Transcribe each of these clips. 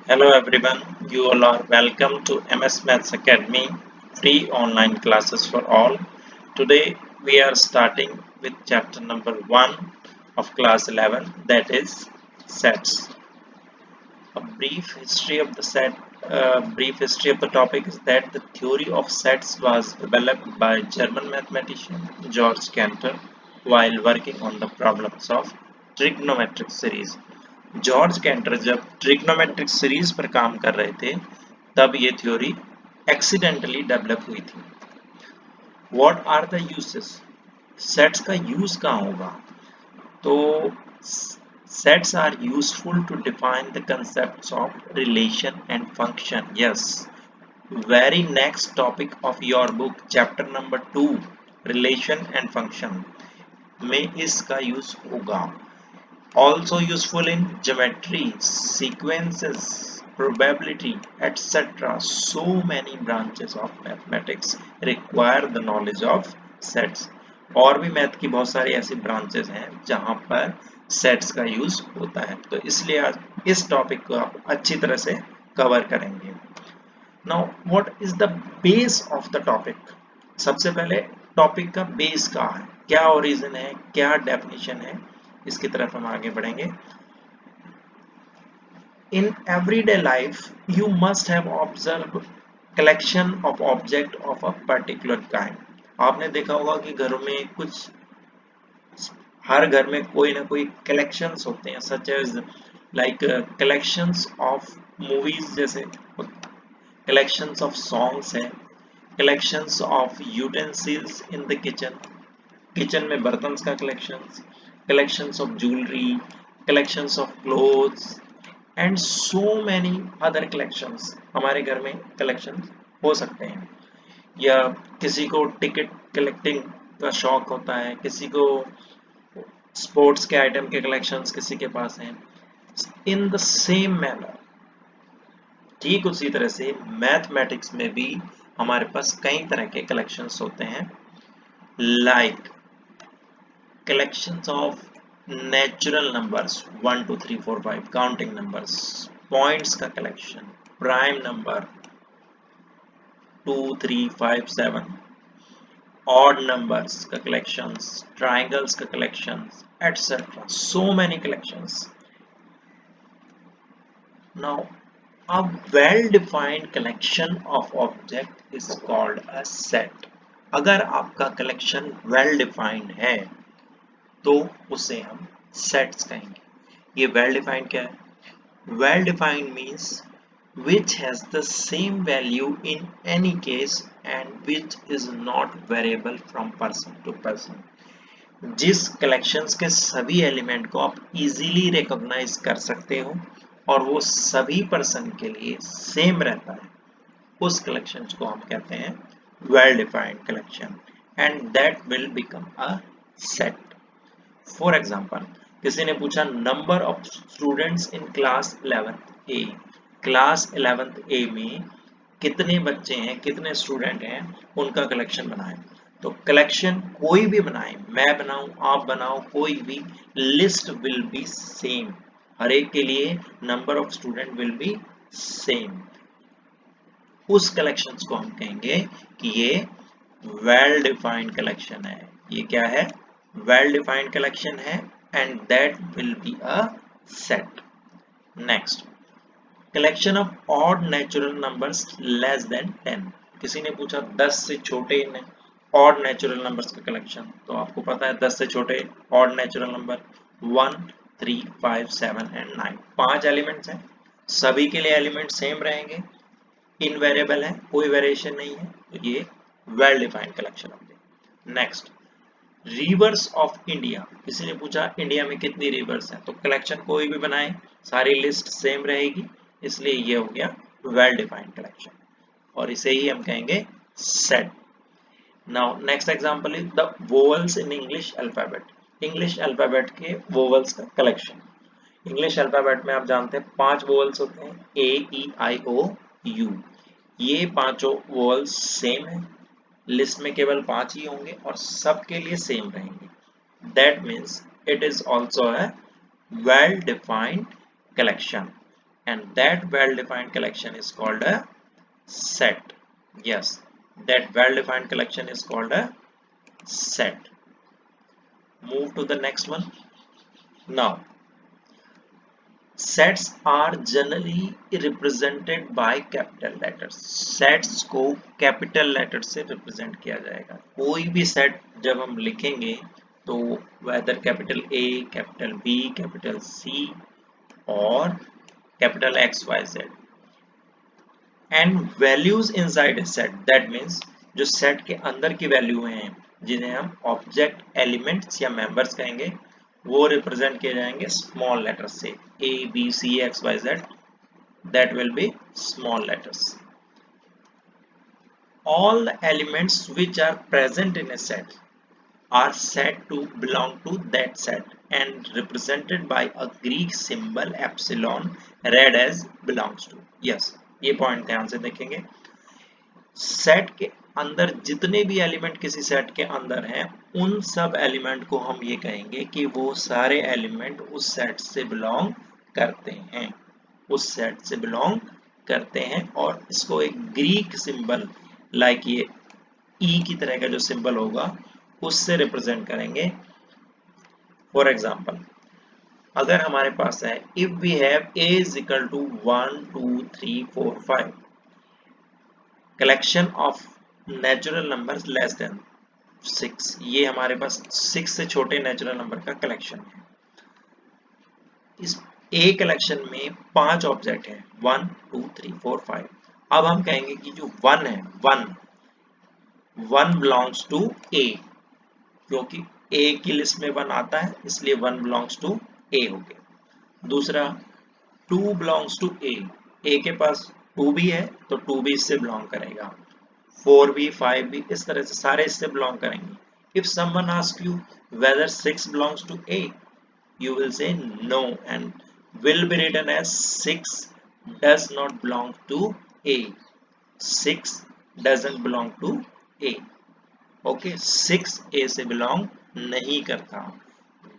Hello everyone, you all are welcome to MS Maths Academy free online classes for all. Today we are starting with chapter number 1 of class 11, that is sets. A brief history of the topic is that the theory of sets was developed by German mathematician George Cantor while working on the problems of trigonometric series. George canter जब trigonometric series पर काम कर रहे थे तब ये theory accidentally develop हुई थी। What are the uses? Sets का यूज कहाँ होगा? तो sets are useful to define the concepts of relation and function. Yes, very next topic of your book chapter number 2 relation and function में इसका use होगा। Also useful in geometry, sequences, probability, etc. So many branches of mathematics require the knowledge of sets. और भी math की बहुत सारी ऐसी branches हैं जहां पर सेट्स का यूज होता है, तो इसलिए आज इस टॉपिक को आप अच्छी तरह से कवर करेंगे। Now what is the base of the topic? सबसे पहले टॉपिक का बेस क्या है, क्या ओरिजिन है, क्या डेफिनेशन है, इसकी तरफ हम आगे बढ़ेंगे। In everyday life, you must have observed collection of object of a particular kind. आपने देखा होगा कि घरों में कुछ, हर घर में कोई ना कोई कलेक्शंस होते हैं, such as like collections of movies, जैसे कलेक्शंस ऑफ सॉन्ग्स हैं, collections of utensils in the kitchen, kitchen में बर्तन का collections of jewellery, collections of clothes and so many other collections हमारे घर में कलेक्शंस हो सकते हैं। या किसी को टिकट कलेक्टिंग का शौक होता है, किसी को स्पोर्ट्स के आइटम के कलेक्शंस किसी के पास हैं। इन द सेम मैनर, ठीक उसी तरह से मैथमेटिक्स में भी हमारे पास कई तरह के कलेक्शंस होते हैं, like collections of natural numbers 1 2 3 4 5 counting numbers, points का collection, prime number 2 3 5 7, odd numbers का collections, triangles का collections, etc. So many collections. Now a well defined collection of object is called a set. अगर आपका collection well defined है तो उसे हम sets कहेंगे। ये वेल डिफाइंड क्या है? Well defined means which has the same value in any case and which is not variable from person to person. जिस कलेक्शंस के सभी एलिमेंट को आप इजीली रिकॉग्नाइज कर सकते हो और वो सभी पर्सन के लिए सेम रहता है, उस कलेक्शन को हम कहते हैं well defined collection, and that will become a set. For example, किसी ने पूछा number of students in class 11th A, class 11th ए में कितने बच्चे हैं, कितने स्टूडेंट हैं, उनका कलेक्शन बनाएं। तो कलेक्शन कोई भी बनाए, मैं बनाऊं, आप बनाओ, कोई भी, लिस्ट विल बी सेम, हर एक के लिए number of student will be same. उस कलेक्शन को हम कहेंगे कि ये वेल डिफाइंड कलेक्शन है। ये क्या है? well defined collection है, and that will be a set. Next, collection of odd natural numbers less than 10. किसी ने पूछा 10 से छोटे odd natural numbers का collection, तो आपको पता है 10 से छोटे odd natural number 1 3 5 7 and 9, 5 elements हैं, सभी के लिए एलिमेंट सेम रहेंगे, इनवेरिएबल है, कोई वेरिएशन नहीं है, तो ये वेल डिफाइंड कलेक्शन हो गई। नेक्स्ट, रिवर्स ऑफ इंडिया, किसी ने पूछा इंडिया में कितनी रिवर्स हैं, तो कलेक्शन कोई भी बनाए, सारी लिस्ट सेम रहेगी, इसलिए ये हो गया वेल डिफाइंड कलेक्शन, और इसे ही हम कहेंगे set. Now next example is the vowels in English alphabet, English alphabet के वोवेल्स का कलेक्शन। इंग्लिश अल्फाबेट में आप जानते हैं 5 वोवेल्स होते हैं, ए ई आई ओ यू, ये पांचों वोवेल्स सेम है, लिस्ट में केवल 5 ही होंगे और सबके लिए सेम रहेंगे, that means it is also a well defined collection. and that well-defined collection is called a set. Yes, that well-defined collection is called a set. Move to the next one. Now, sets are generally represented by capital letters. Sets को capital letter से represent किया जाएगा. कोई भी set जब हम लिखेंगे तो whether capital A, capital B, capital C और capital X, Y, Z. And values inside a set, that means जो सेट के अंदर की वैल्यू हैं जिन्हें हम ऑब्जेक्ट एलिमेंट्स या मेंबर्स कहेंगे वो रिप्रेजेंट किए जाएंगे स्मॉल लेटर से. A, B, C, X, Y, Z, that will be small letters. All the elements which are present in a set are said to belong to that set and represented by a Greek symbol epsilon read as belongs to. Yes, ये point ध्यान से देखेंगे. Set के अंदर जितने भी element किसी set के अंदर हैं उन सब एलिमेंट को हम ये कहेंगे कि वो सारे एलिमेंट उस सेट से बिलोंग करते हैं, उस सेट से बिलोंग करते हैं. और इसको एक ग्रीक सिंबल लाइक ये ई की तरह का जो सिंबल होगा उससे रिप्रेजेंट करेंगे. फॉर एग्जाम्पल, अगर हमारे पास है if we have a is equal to 1 2 3 4 5 collection of natural numbers less than 6, ये हमारे पास 6 से छोटे नेचुरल नंबर का कलेक्शन है. इस A कलेक्शन में 5 ऑब्जेक्ट है 1 2 3 4 5. अब हम कहेंगे कि जो 1 है 1 बिलोंग्स टू A, क्योंकि A की लिस्ट में 1 आता है इसलिए 1 बिलोंग्स टू A हो गया. दूसरा 2 बिलोंग्स टू A, A के पास 2 भी है तो 2 भी इससे बिलोंग करेगा. 4 भी 5 भी इस तरह से सारे इससे बिलोंग करेंगे. If someone ask you whether 6 belongs to A, you will say no and will be written as 6 does not belong to A. 6 doesn't belong to A. Okay, 6 A से बिलोंग नहीं करता.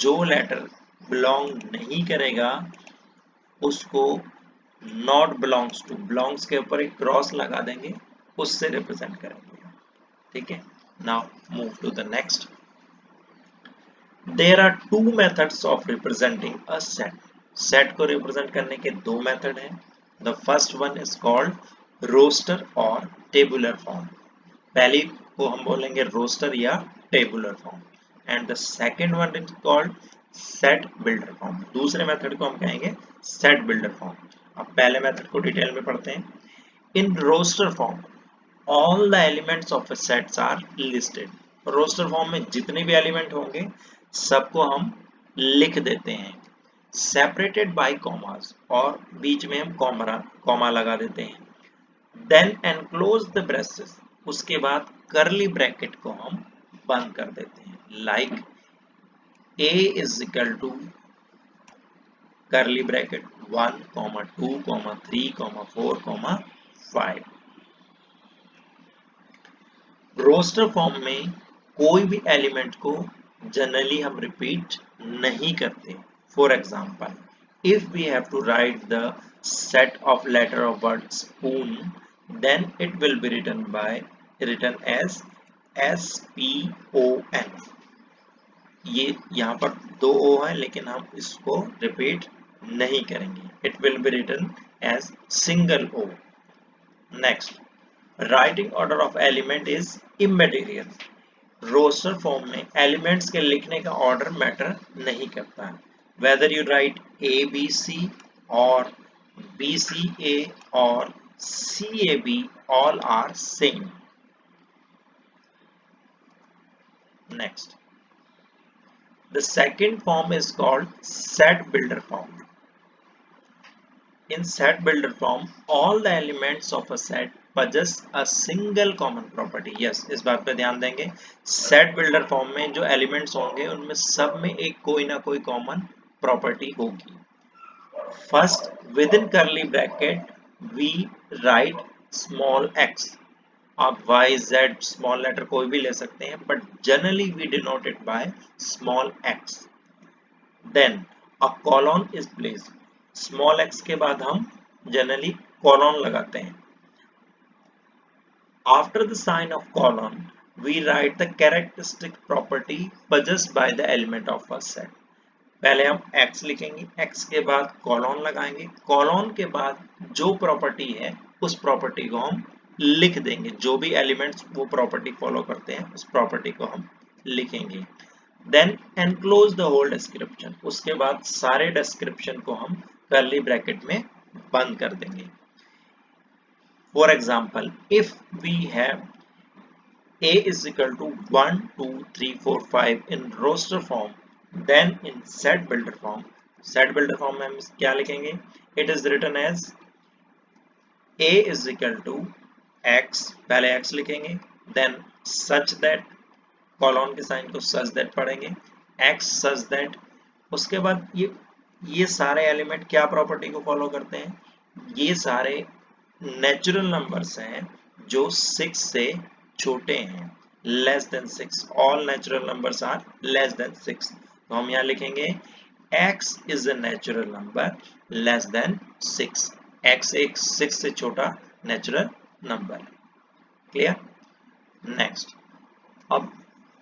जो लेटर बिलोंग नहीं करेगा उसको not belongs to, belongs के ऊपर एक क्रॉस लगा देंगे, उससे रिप्रेजेंट करेंगे. ठीक है. Now move to the next. There are two methods of representing a set. Set को रिप्रेजेंट करने के दो मेथड हैं. The first one is called roster और टेबुलर फॉर्म. पहली को हम बोलेंगे रोस्टर या tabular form and the second one is called set builder form. दूसरे मेथड को हम कहेंगे सेट बिल्डर फॉर्म. अब पहले मेथड को डिटेल में पढ़ते हैं. In roster form all the elements of a sets are listed. Roster form में जितने भी एलिमेंट होंगे सबको हम लिख देते हैं सेपरेटेड बाय कॉमास, और बीच में हम कॉमा लगा देते हैं. देन एनक्लोज द ब्रेसेस, उसके बाद करली ब्रैकेट को हम बंद कर देते हैं. Like A is equal to curly bracket 1, 2, 3, 4, 5. Roster form में कोई भी एलिमेंट को जनरली हम रिपीट नहीं करते. For example, if we have to write the set of letter of word spoon, then it will be written as SPON. ये यहाँ पर 2 O है लेकिन हम इसको रिपीट नहीं करेंगे. It will be written as single O. Next, writing order of element is immaterial. Roster form में एलिमेंट्स के लिखने का ऑर्डर मैटर नहीं करता है. वेदर यू राइट ABC और BCA और CAB, all are same. Next, the second form is called set builder form. In set builder form, all the elements of a set possess a single common property. Yes, इस बात पे ध्यान देंगे. set builder form में जो elements होंगे उनमें सब में एक कोई ना कोई common property होगी. First, within curly bracket we write small x. आप y z स्मॉल लेटर कोई भी ले सकते हैं, but generally we denote it by small x. Then a colon is placed. Small x के बाद हम जनरली कॉलन लगाते हैं। After the sign of colon, we write the characteristic property possessed by the element of a set. पहले हम x लिखेंगे, x के बाद कॉलन लगाएंगे, कॉलन के बाद जो प्रॉपर्टी है उस प्रॉपर्टी को हम लिख देंगे, जो भी एलिमेंट्स वो प्रॉपर्टी फॉलो करते हैं उस प्रॉपर्टी को हम लिखेंगे। Then enclose the whole description, उसके बाद सारे डिस्क्रिप्शन को हम कर्ली ब्रैकेट में बंद कर देंगे। For example, if we have A is equal to 1, 2, 3, 4, 5 in roster form, then in set builder form में हम क्या लिखेंगे? It is written as A is equal to X, पहले X लिखेंगे, then such that, कॉलन के sign को such that पढ़ेंगे, X such that, उसके बाद ये सारे एलिमेंट क्या प्रॉपर्टी को फॉलो करते हैं? ये सारे नेचुरल नंबर्स हैं जो 6 से छोटे हैं, less than 6, all natural numbers are less than 6। तो हम यहाँ लिखेंगे x is a natural number less than 6, x एक 6 से छोटा नेचुरल नंबर। क्लियर? नेक्स्ट, अब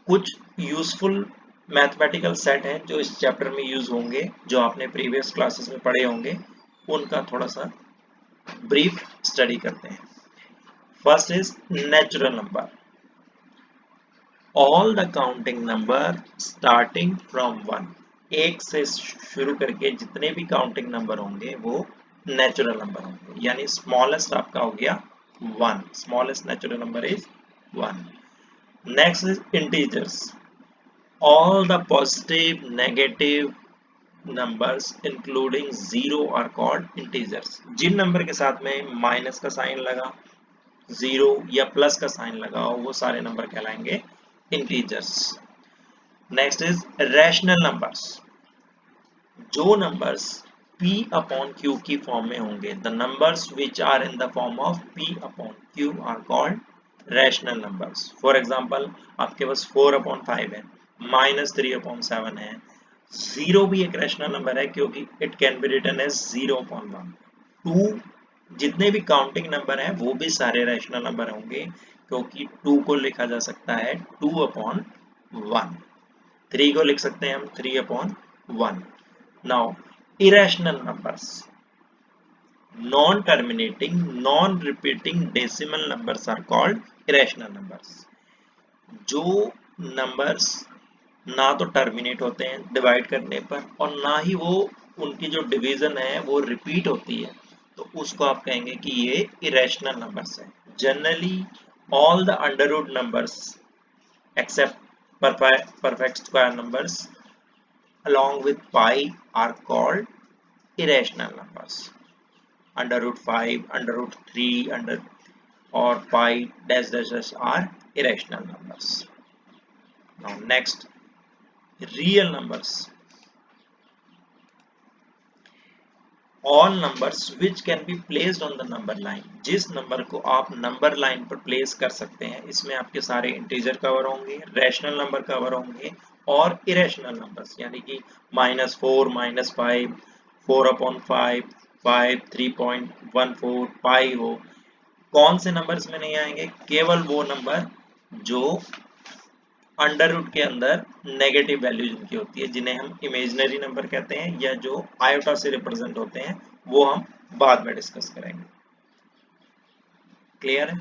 कुछ यूजफुल मैथमेटिकल सेट हैं जो इस चैप्टर में यूज होंगे, जो आपने प्रीवियस क्लासेस में पढ़े होंगे, उनका थोड़ा सा ब्रीफ स्टडी करते हैं। First is natural number. All the counting number starting from 1, एक से शुरू करके जितने भी काउंटिंग नंबर होंगे वो नेचुरल नंबर होंगे, यानी स्मॉलेस्ट आपका हो गया 1, smallest natural number is 1। Next is integers. All the positive negative numbers including 0 are called integers। जिन नंबर के साथ में माइनस का साइन लगा, 0 या प्लस का साइन लगा हो, वो सारे नंबर कहलाएंगे integers. Next is rational numbers. जो नंबर्स p अपॉन q की फॉर्म में होंगे, the numbers which are in the form of p upon q are called rational numbers. For example, आपके पास 4 अपॉन 5 है, -3 अपॉन 7 है, 0 भी एक रैशनल नंबर है क्योंकि it can be written as 0 upon 1। 2, जितने भी काउंटिंग नंबर हैं वो भी सारे रैशनल नंबर होंगे क्योंकि 2 को लिखा जा सकता है 2 अपॉन 1। 3 को लिख सकते हैं हम 3 upon 1। Now irrational numbers, non terminating non repeating decimal numbers are called irrational numbers. जो नंबर्स ना तो टर्मिनेट होते हैं डिवाइड करने पर और ना ही वो उनकी जो डिवीजन है वो रिपीट होती है, तो उसको आप कहेंगे कि ये इरेशनल नंबर्स है। Generally all the under root numbers except perfect square numbers along with pi are called irrational numbers। Under root 5, under root 3, under और pi dash dash dash are irrational numbers। Now next, real numbers। all numbers which can be placed on the number line। जिस number को आप number line पर place कर सकते हैं, इसमें आपके सारे इंटीजर कवर होंगे, रैशनल नंबर कवर होंगे और इरेशनल नंबर्स, यानी कि -4, -5, 4 अपॉन 5, 5, 3.14, पाई हो। कौन से नंबर्स में नहीं आएंगे? केवल वो नंबर जो अंडर रूट के अंदर नेगेटिव वैल्यू जिनकी होती है, जिन्हें हम इमेजिनरी नंबर कहते हैं या जो आयोटा से रिप्रेजेंट होते हैं, वो हम बाद में डिस्कस करेंगे। क्लियर है?